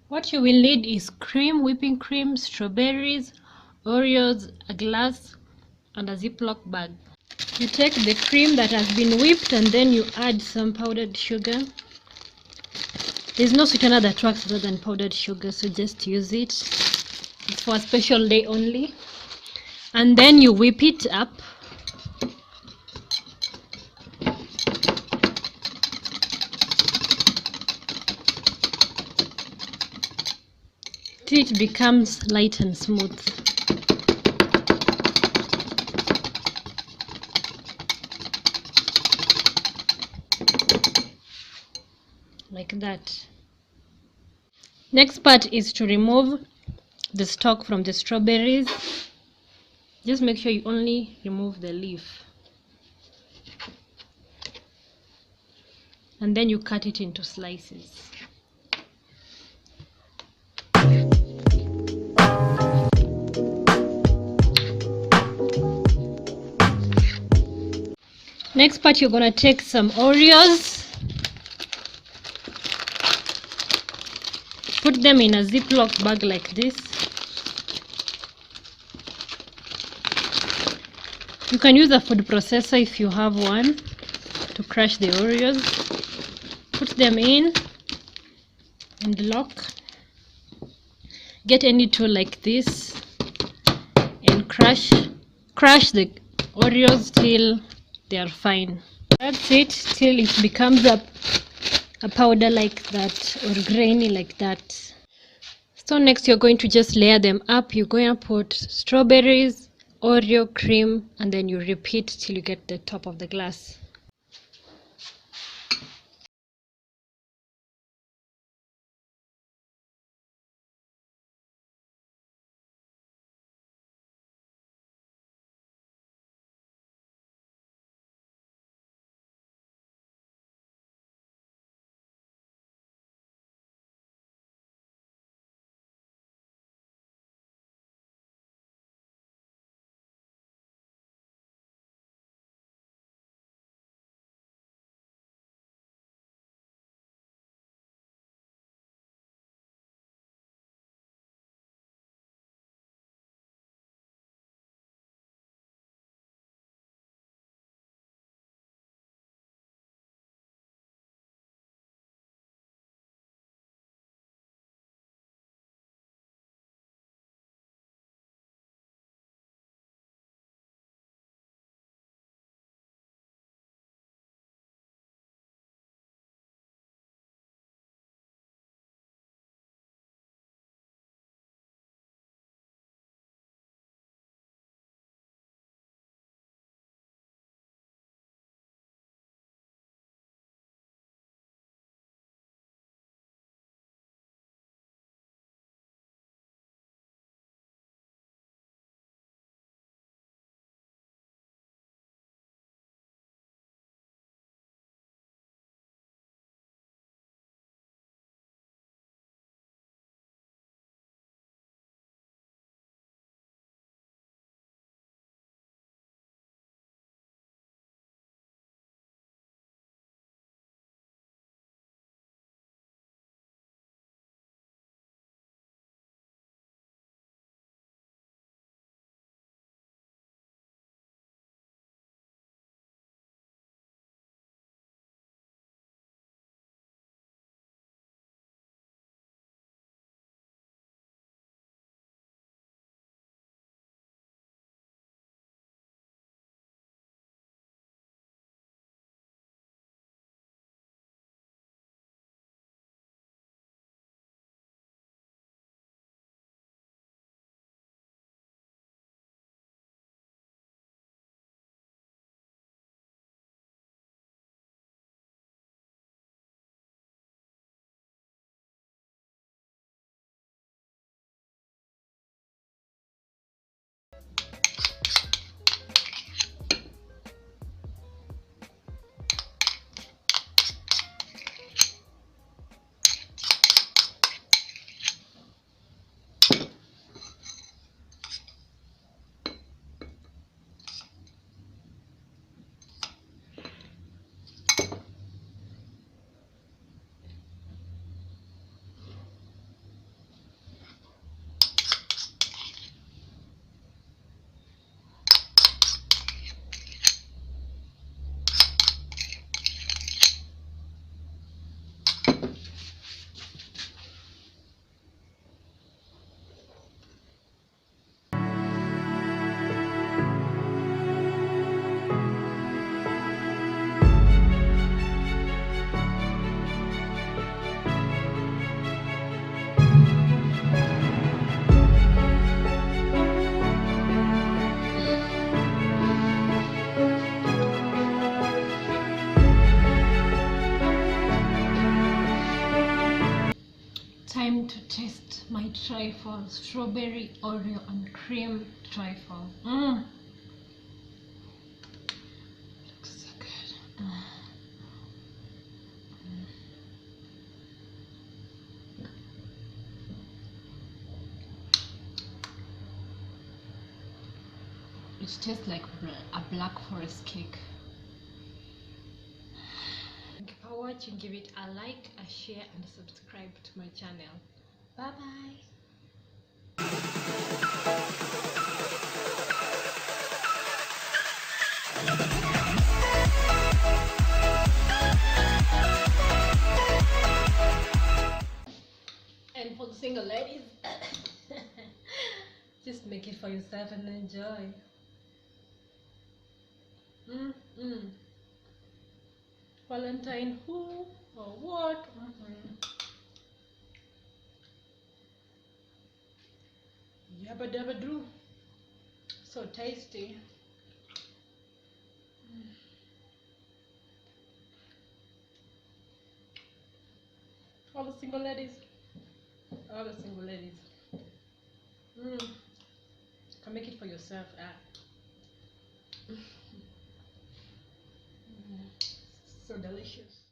What you will need is cream, whipping cream, strawberries, Oreos, a glass, and a Ziploc bag. You take the cream that has been whipped and then you add some powdered sugar. There's no sweetener that works better than powdered sugar, so just use it. It's for a special day only. And then you whip it up. Till it becomes light and smooth. Like that. Next part is to remove the stalk from the strawberries. Just make sure you only remove the leaf. And then you cut it into slices. Next part, you're gonna take some Oreos, put them in a Ziploc bag like this. You can use a food processor if you have one to crush the Oreos. Put them in and lock. Get any tool like this and crush the Oreos till they are fine. That's it, till it becomes a powder like that, or grainy like that. So next you're going to just layer them up. You're going to put strawberries, Oreo, cream, and then you repeat till you get the top of the glass. Time to taste my trifle, strawberry Oreo and cream trifle. Looks so good. It tastes like a black forest cake. Thank you for watching. Give it a like, a share, and subscribe to my channel. Bye bye. And for the single ladies, just make it for yourself and enjoy. Valentine who or what? Yabba dabba do. So tasty. All the single ladies. All the single ladies. Can make it for yourself. So delicious.